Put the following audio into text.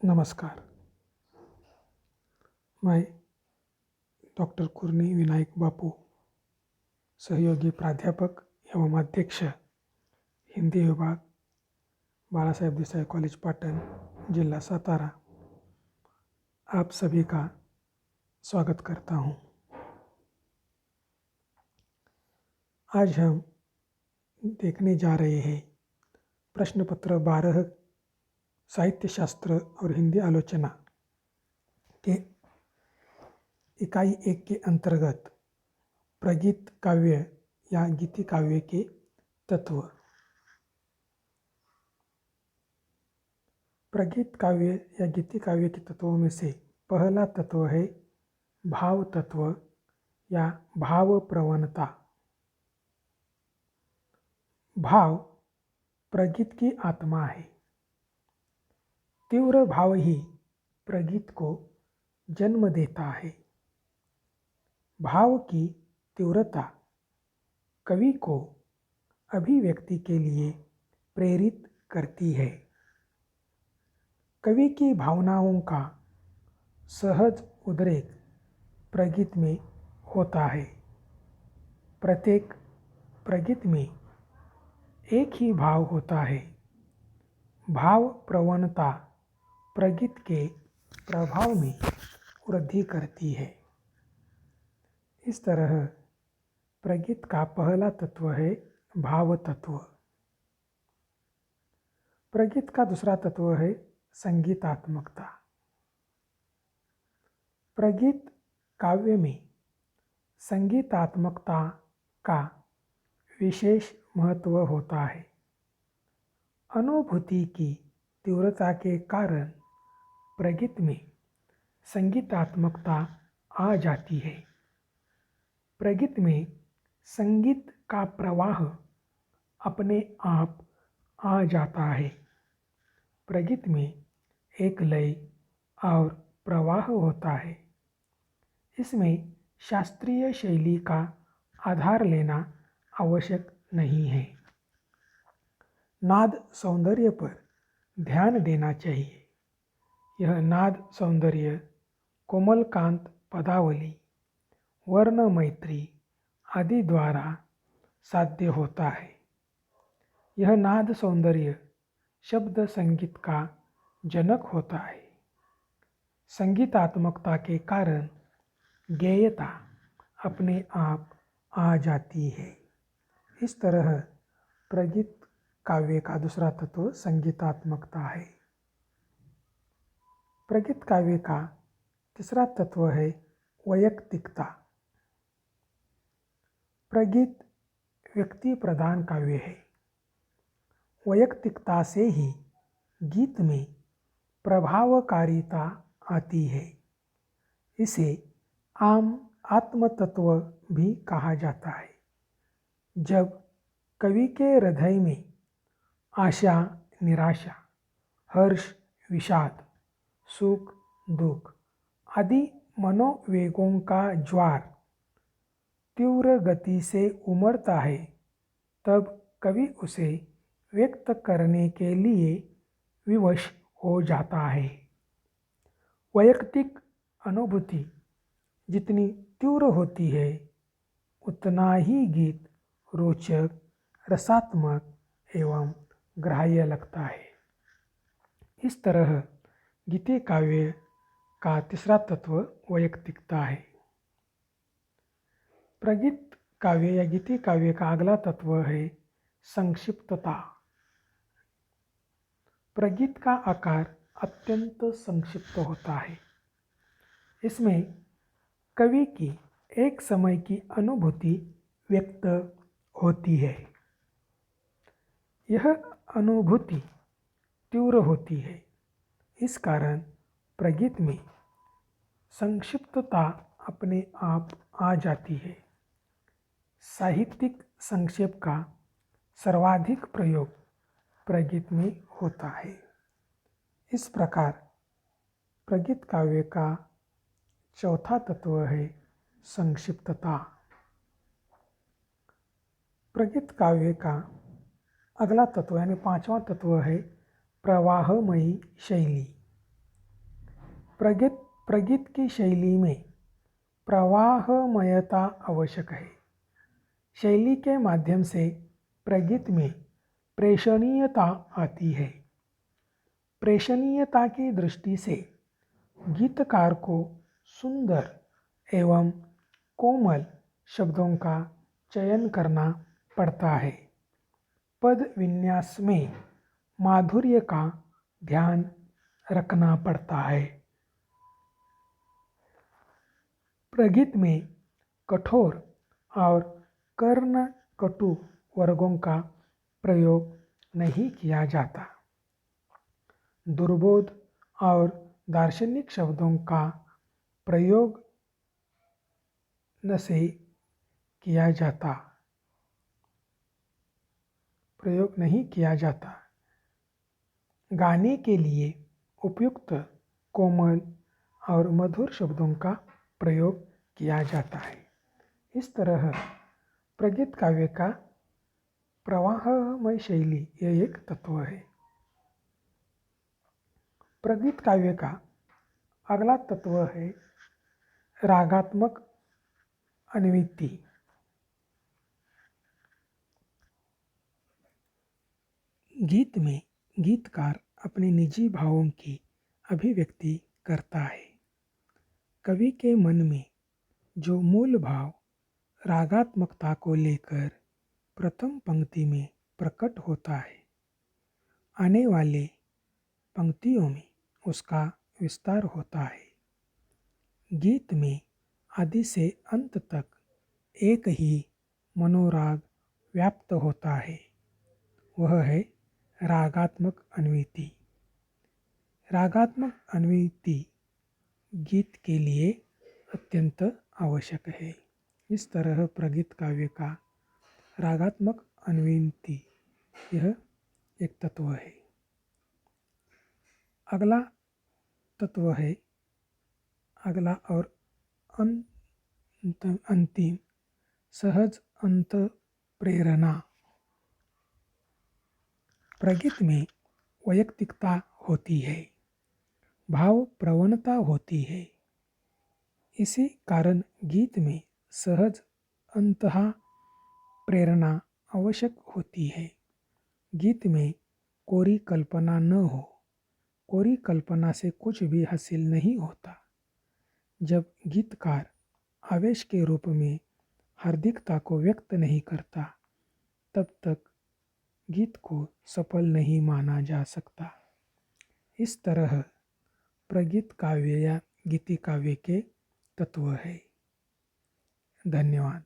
नमस्कार। मैं डॉक्टर कुरनी विनायक बापू, सहयोगी प्राध्यापक एवं अध्यक्ष, हिंदी विभाग, बाला साहेब देसाई कॉलेज पाटन, जिला सातारा, आप सभी का स्वागत करता हूं। आज हम देखने जा रहे हैं प्रश्न पत्र 12 साहित्य शास्त्र और हिंदी आलोचना के इकाई 1 के अंतर्गत प्रगीत काव्य या गीति काव्य के तत्व। प्रगीत काव्य या गीति काव्य के तत्वों में से पहला तत्व है भाव तत्व या भाव प्रवणता। भाव प्रगीत की आत्मा है। तीव्र भाव ही प्रगीत को जन्म देता है। भाव की तीव्रता कवि को अभिव्यक्ति के लिए प्रेरित करती है। कवि की भावनाओं का सहज उद्रेक प्रगीत में होता है। प्रत्येक प्रगीत में एक ही भाव होता है। भाव प्रवणता प्रगीत के प्रभाव में वृद्धि करती है। इस तरह प्रगीत का पहला तत्व है भाव तत्व। प्रगीत का दूसरा तत्व है संगीतात्मकता। प्रगीत काव्य में संगीतात्मकता का विशेष महत्व होता है। अनुभूति की तीव्रता के कारण प्रगीत में संगीतात्मकता आ जाती है। प्रगीत में संगीत का प्रवाह अपने आप आ जाता है। प्रगीत में एक लय और प्रवाह होता है। इसमें शास्त्रीय शैली का आधार लेना आवश्यक नहीं है। नाद सौंदर्य पर ध्यान देना चाहिए। यह नाद सौंदर्य कोमलकांत पदावली, वर्ण मैत्री आदि द्वारा साध्य होता है। यह नाद सौंदर्य शब्द संगीत का जनक होता है। संगीतात्मकता के कारण गेयता अपने आप आ जाती है। इस तरह प्रगीत काव्य का दूसरा तत्व संगीतात्मकता है। प्रगीत काव्य का तीसरा तत्व है वैयक्तिकता। प्रगीत व्यक्ति प्रधान काव्य है। वैयक्तिकता से ही गीत में प्रभावकारिता आती है। इसे आम आत्मतत्व भी कहा जाता है। जब कवि के हृदय में आशा, निराशा, हर्ष, विषाद, सुख, दुख आदि मनोवेगों का ज्वार तीव्र गति से उमड़ता है, तब कवि उसे व्यक्त करने के लिए विवश हो जाता है। वैयक्तिक अनुभूति जितनी तीव्र होती है, उतना ही गीत रोचक, रसात्मक एवं ग्राह्य लगता है। इस तरह गीति काव्य का तीसरा तत्व वैयक्तिकता है। प्रगीत काव्य या गीति काव्य का अगला तत्व है संक्षिप्तता। प्रगीत का आकार अत्यंत संक्षिप्त होता है। इसमें कवि की एक समय की अनुभूति व्यक्त होती है। यह अनुभूति तीव्र होती है। इस कारण प्रगीत में संक्षिप्तता अपने आप आ जाती है। साहित्यिक संक्षेप का सर्वाधिक प्रयोग प्रगीत में होता है। इस प्रकार प्रगीत काव्य का चौथा तत्व है संक्षिप्तता। प्रगीत काव्य का अगला तत्व यानी पांचवा तत्व है प्रवाहमयी शैली। प्रगीत की शैली में प्रवाहमयता आवश्यक है। शैली के माध्यम से प्रगीत में प्रेषणीयता आती है। प्रेषणीयता की दृष्टि से गीतकार को सुंदर एवं कोमल शब्दों का चयन करना पड़ता है। पद विन्यास में माधुर्य का ध्यान रखना पड़ता है। प्रगीत में कठोर और कर्ण कटु वर्गों का प्रयोग नहीं किया जाता। दुर्बोध और दार्शनिक शब्दों का प्रयोग नहीं किया जाता। गाने के लिए उपयुक्त कोमल और मधुर शब्दों का प्रयोग किया जाता है। इस तरह प्रगीत काव्य का प्रवाहमय शैली यह एक तत्व है। प्रगीत काव्य का अगला तत्व है रागात्मक अन्विति। गीत में गीतकार अपने निजी भावों की अभिव्यक्ति करता है। कवि के मन में जो मूल भाव रागात्मकता को लेकर प्रथम पंक्ति में प्रकट होता है, आने वाले पंक्तियों में उसका विस्तार होता है। गीत में आदि से अंत तक एक ही मनोराग व्याप्त होता है, वह है रागात्मक अन्विति। रागात्मक अन्विति गीत के लिए अत्यंत आवश्यक है। इस तरह प्रगीत काव्य का रागात्मक अन्विति यह एक तत्व है। अगला तत्व है, अगला और अंतिम सहज अंत प्रेरणा। प्रगीत में वैयक्तिकता होती है, भाव प्रवणता होती है। इसी कारण गीत में सहज अंतः प्रेरणा आवश्यक होती है। गीत में कोरी कल्पना न हो, कोरी कल्पना से कुछ भी हासिल नहीं होता। जब गीतकार आवेश के रूप में हार्दिकता को व्यक्त नहीं करता, तब तक गीत को सफल नहीं माना जा सकता। इस तरह प्रगीत काव्य या गीति काव्य के तत्व है। धन्यवाद।